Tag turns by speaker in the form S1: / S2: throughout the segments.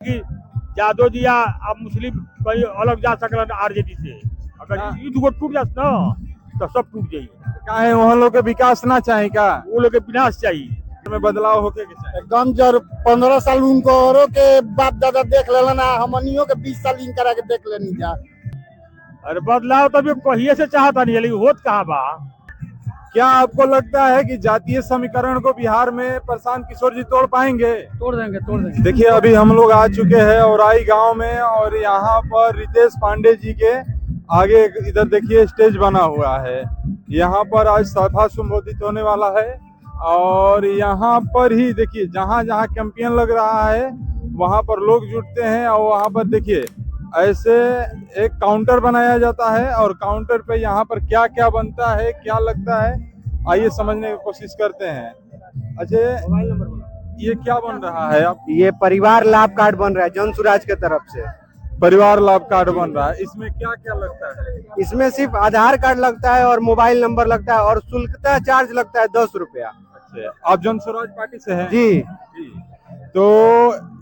S1: कि यादव जी या अब मुस्लिम कहीं अलग जा सकल आरजेडी से, अगर ई दुगो टूट जात ना तो सब टूट जाई।
S2: काहे वहाँ लोग के विकास ना चाहे का,
S1: वो लोग के विनाश चाहिए,
S2: में बदलाव होके के चाहे।
S3: एकदम जर 15 साल उनको औरों के बाप दादा देख लेला ना, हमनियों के 20 साल इन करा के देख लेनी जा।
S1: अरे बदलाव तभी कहिए से चाहता नहीं, लेकिन होत कहाँ बा।
S2: क्या आपको लगता है कि जातीय समीकरण को बिहार में प्रशांत किशोर जी तोड़ पाएंगे?
S4: तोड़ देंगे।
S2: देखिए अभी हम लोग आ चुके हैं औराई गांव में, और यहाँ पर रितेश पांडे जी के आगे इधर देखिए स्टेज बना हुआ है। यहाँ पर आज सभा संबोधित होने वाला है, और यहाँ पर ही देखिए जहाँ जहाँ कैंपेन लग रहा है वहाँ पर लोग जुटते हैं, और वहाँ पर देखिए ऐसे एक काउंटर बनाया जाता है, और काउंटर पे यहाँ पर क्या क्या बनता है, क्या लगता है, आइए समझने की कोशिश करते हैं। अच्छा, ये क्या बन रहा है? आप
S5: ये परिवार लाभ कार्ड बन रहा है जन सुराज के तरफ से।
S2: परिवार लाभ कार्ड बन रहा है, इसमें क्या क्या लगता है?
S5: इसमें सिर्फ आधार कार्ड लगता है और मोबाइल नंबर लगता है, और शुल्कता चार्ज लगता है 10 रुपया।
S2: अच्छा, आप जन स्वराज पार्टी से हैं?
S5: जी।
S2: तो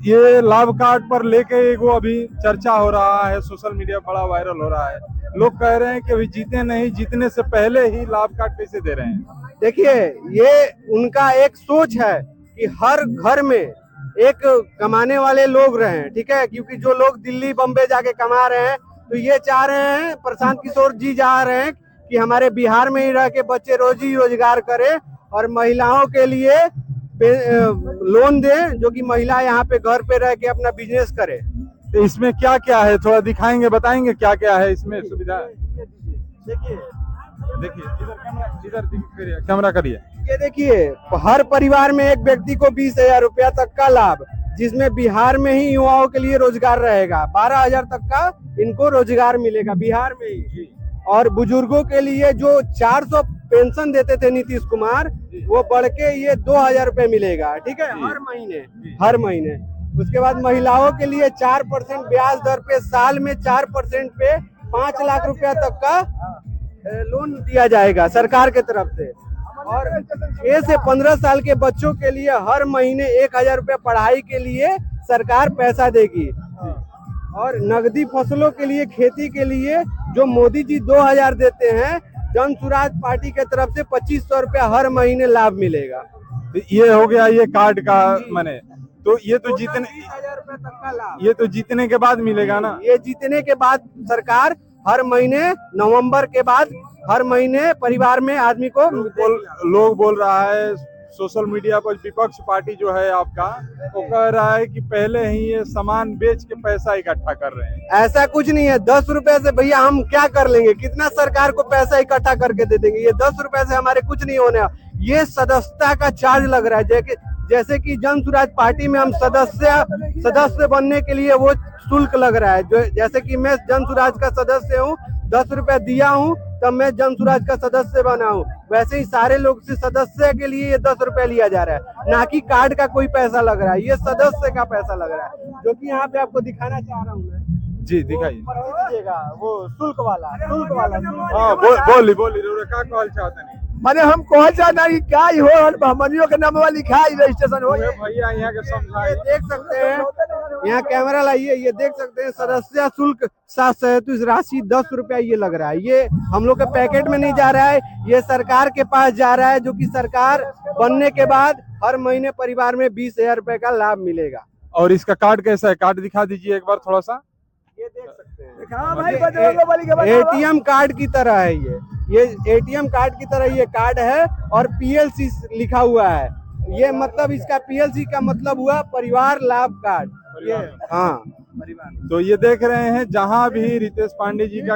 S2: ये लाभ कार्ड पर लेके एगो अभी चर्चा हो रहा है, सोशल मीडिया बड़ा वायरल हो रहा है। लोग कह रहे हैं कि अभी जीते नहीं, जीतने से पहले ही लाभ कार्ड कैसे दे रहे हैं?
S5: देखिए, ये उनका एक सोच है कि हर घर में एक कमाने वाले लोग रहें, ठीक है, क्योंकि जो लोग दिल्ली बम्बे जाके कमा रहे हैं, तो ये चाह रहे हैं, प्रशांत किशोर जी चाह रहे हैं कि हमारे बिहार में ही रह के बच्चे रोजी रोजगार करें, और महिलाओं के लिए लोन दें, जो कि महिला यहाँ पे घर पे रह के अपना बिजनेस करे।
S2: तो इसमें क्या क्या है, थोड़ा दिखाएंगे, बताएंगे क्या क्या है इसमें सुविधा?
S5: देखिए
S2: इधर कैमरा करिए।
S5: ये देखिए, हर परिवार में एक व्यक्ति को 20,000 रुपया तक का लाभ, जिसमें बिहार में ही युवाओं के लिए रोजगार रहेगा। 12,000 तक का इनको रोजगार मिलेगा बिहार में ही। और बुजुर्गों के लिए जो 400 पेंशन देते थे नीतीश कुमार, वो बढ़ के ये 2,000 रुपए मिलेगा, ठीक है, हर महीने। उसके बाद महिलाओं के लिए 4% ब्याज दर पे, साल में 4% पे 5 लाख रुपया तक का लोन दिया जाएगा सरकार के तरफ से। और 6 से 15 साल के बच्चों के लिए हर महीने 1,000 रुपया पढ़ाई के लिए सरकार पैसा देगी। और नगदी फसलों के लिए, खेती के लिए जो मोदी जी 2,000 देते हैं, जन सुराज पार्टी के तरफ से 2,500 रुपया हर महीने लाभ मिलेगा।
S2: ये हो गया ये कार्ड का माने। तो ये तो जीतने
S5: 1,000 रुपया तक का लाभ,
S2: ये तो जीतने के बाद मिलेगा ना?
S5: ये जीतने के बाद सरकार हर महीने, नवंबर के बाद हर महीने परिवार में आदमी को
S2: लोग बोल रहा है सोशल मीडिया पर, विपक्ष पार्टी जो है आपका, वो कह रहा है कि पहले ही ये सामान बेच के पैसा इकट्ठा कर रहे हैं।
S5: ऐसा कुछ नहीं है। 10 रुपए से भैया हम क्या कर लेंगे, कितना सरकार को पैसा इकट्ठा करके दे देंगे? ये 10 रुपए से हमारे कुछ नहीं होने। ये सदस्यता का चार्ज लग रहा है, जैसे कि जन सुराज पार्टी में हम सदस्य बनने के लिए वो शुल्क लग रहा है। जो जैसे कि मैं जन सुराज का सदस्य हूँ, 10 रुपया दिया हूँ तब मैं जन सुराज का सदस्य बना हूँ, वैसे ही सारे लोग से सदस्य के लिए ये 10 रुपया लिया जा रहा है, ना कि कार्ड का कोई पैसा लग रहा है। ये सदस्य का पैसा लग रहा है, जो कि यहाँ पे आपको दिखाना चाह रहा हूँ मैं।
S2: जी दिखाइए।
S5: वो शुल्क वाला।
S2: हाँ बोली क्या कहल चाहते हैं?
S3: माने हम कहल चाहता है कि क्या ही हो, हमनियों के नाम वाली लिखा रजिस्ट्रेशन हो।
S2: भैया यहाँ के समझाइए।
S5: देख सकते हैं, यहाँ कैमरा लाइए, ये देख सकते हैं सदस्य शुल्क 737 राशि 10 रुपया ये लग रहा है। ये हम लोग के पैकेट में नहीं जा रहा है, ये सरकार के पास जा रहा है, जो कि सरकार बनने के बाद हर महीने परिवार में 20,000 रुपए का लाभ मिलेगा।
S2: और इसका कार्ड कैसा है? कार्ड दिखा दीजिए एक बार थोड़ा सा।
S5: ये देख सकते हैं, एटीएम कार्ड की तरह है ये एटीएम कार्ड की तरह ये कार्ड है, और PLC लिखा हुआ है। ये मतलब इसका PLC का मतलब हुआ परिवार लाभ कार्ड। ये हाँ,
S2: तो ये देख रहे हैं, जहाँ भी रितेश पांडे जी का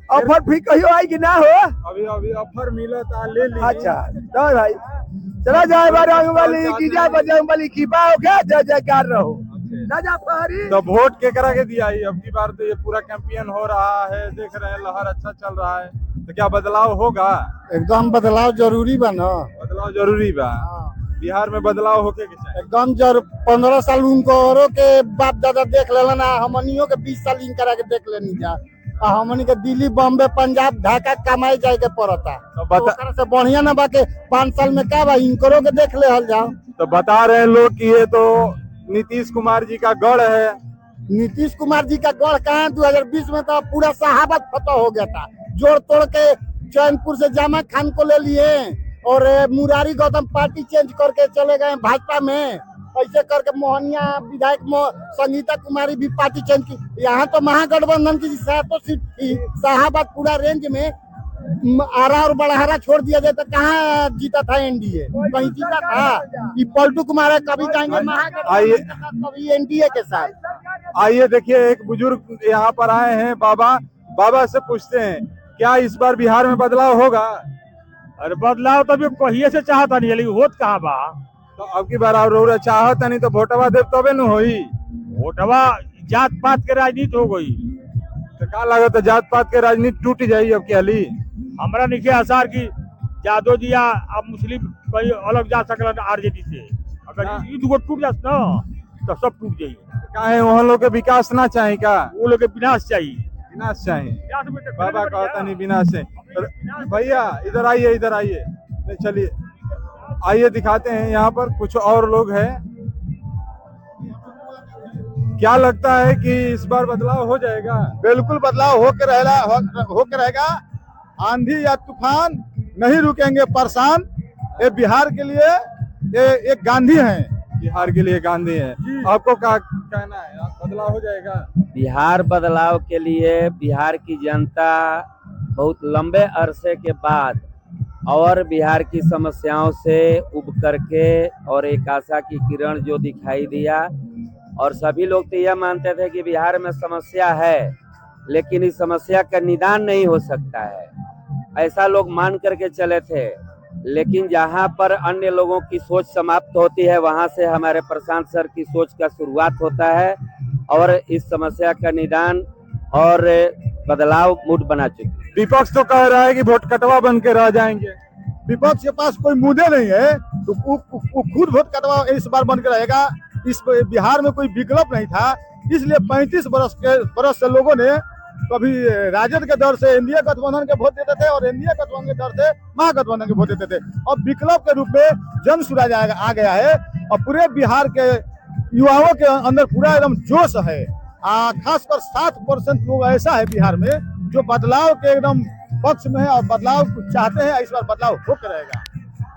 S3: ऑफर फ्री कहियो आई कि ना हो?
S2: अभी ऑफर मिला था, ले लीजिए।
S3: अच्छा तो भाई चला जाए वाली की जाए बजरंग वाली की पाओ क्या, जय जयकार रहो।
S2: तो वोट केकरा के दिया? अब की बार तो ये पूरा कैंपेन हो रहा है, देख रहे हैं लहर अच्छा चल रहा है, तो क्या बदलाव होगा?
S3: एकदम बदलाव जरूरी बा ना।
S2: बदलाव जरूरी बा। बिहार में बदलाव होके के चाहिए
S3: एकदम। जर 15 साल उनको औरों के बाप दादा देख लेला ना, हमनियों के 20 साल इन करा के देख लेनी जा। हमनी के दिल्ली बम्बे पंजाब ढाका कमाई जाए के पड़ता, तो से बढ़िया ना बा के 5 साल में का बा इनकरो के देख ले हल जाओ।
S2: तो बता रहे हैं लोग कि ये तो नीतीश कुमार जी का गढ़ है।
S3: नीतीश कुमार जी का गढ़ कहाँ है? 2020 में तो पूरा शाहाबाद फतह हो गया था। जोड़ तोड़ के चैनपुर से जामा खान को ले लिए और मुरारी गौतम पार्टी चेंज करके चले गए भाजपा में। ऐसे करके मोहनिया विधायक संगीता कुमारी भी पार्टी चेंज की। यहाँ तो महागठबंधन की 7 सीट थी शाहाबाद पूरा रेंज में। आरा और बड़हरा छोड़ दिया जाए तो कहाँ जीता था एनडीए? कहीं जीता था? ये पलटू कुमार है, कभी जाएंगे महागठबंधन के साथ, कभी एनडीए के साथ।
S2: आइए देखिए, एक बुजुर्ग यहाँ पर आए हैं। बाबा से पूछते हैं, क्या इस बार बिहार में बदलाव होगा?
S1: अरे बदलाव तो अभी कहिए से चाहता नहीं, लेकिन होत कहाँ बा?
S2: तो अब की बार और चाहत नहीं तो वोटवा देव तबे न होई।
S1: वोटवा जात पात के राजनीति हो गई
S2: तो का लागत है जात पात के राजनीति टूट जाई अब क्या ली?
S1: हमरा निके आसार की जादव जी अब मुस्लिम कहीं अलग जा सकल आरजेडी से। अगर ई दुगो टूट जात ना तो सब टूट जाई।
S2: काहे वहाँ लोग के विकास ना चाहिए का?
S1: वो लोग के विनाश चाहिए।
S2: विनाश चाहिए।
S1: विनाश में तो
S2: बाबा कहता नहीं विनाश है। भैया इधर आइए। नहीं चलिए, आइए दिखाते हैं। यहाँ पर कुछ और लोग हैं। क्या लगता है कि इस बार बदलाव हो जाएगा?
S4: बिल्कुल बदलाव होके रहेगा। आंधी या तूफान नहीं रुकेंगे परेशान। ये बिहार के लिए ये एक गांधी हैं।
S2: बिहार के लिए गांधी है। आपको क्या कहना है, बदलाव हो जाएगा?
S6: बिहार बदलाव के लिए बिहार की जनता बहुत लंबे अरसे के बाद और बिहार की समस्याओं से उब करके और एक आशा की किरण जो दिखाई दिया। और सभी लोग तो यह मानते थे कि बिहार में समस्या है, लेकिन इस समस्या का निदान नहीं हो सकता है, ऐसा लोग मान करके चले थे। लेकिन जहां पर अन्य लोगों की सोच समाप्त होती है, वहां से हमारे प्रशांत सर की सोच का शुरुआत होता है और इस समस्या का निदान और बदलाव मूड बना चुके।
S2: विपक्ष तो कह रहा है कि वोट कटवा बन के रह जाएंगे।
S4: विपक्ष के पास कोई मुद्दे नहीं है तो वो खुद वोट कटवा इस बार बन के रहेगा। इस बिहार में कोई विकल्प नहीं था, इसलिए 35 बरस से लोगों ने कभी राजद के दर से एनडीए गठबंधन के वोट देते थे और एनडीए गठबंधन के दर से महागठबंधन के वोट देते थे। अब विकल्प के रूप में जन सुराज आ गया है और पूरे बिहार के युवाओं के अंदर पूरा एकदम जोश है। खासकर 7% लोग ऐसा है बिहार में जो बदलाव के एकदम पक्ष में है और बदलाव चाहते हैं। इस बार बदलाव होकर रहेगा।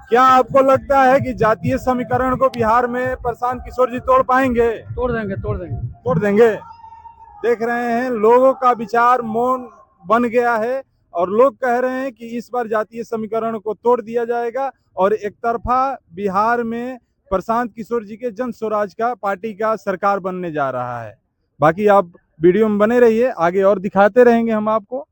S2: क्या आपको लगता है कि जातीय समीकरण को बिहार में प्रशांत किशोर जी तोड़ पाएंगे?
S5: तोड़
S2: देंगे। देख रहे हैं, लोगों का विचार मौन बन गया है और लोग कह रहे हैं कि इस बार जातीय समीकरण को तोड़ दिया जाएगा और एक तरफा बिहार में प्रशांत किशोर जी के जन स्वराज का पार्टी का सरकार बनने जा रहा है। बाकी आप वीडियो में बने रहिए, आगे और दिखाते रहेंगे हम आपको।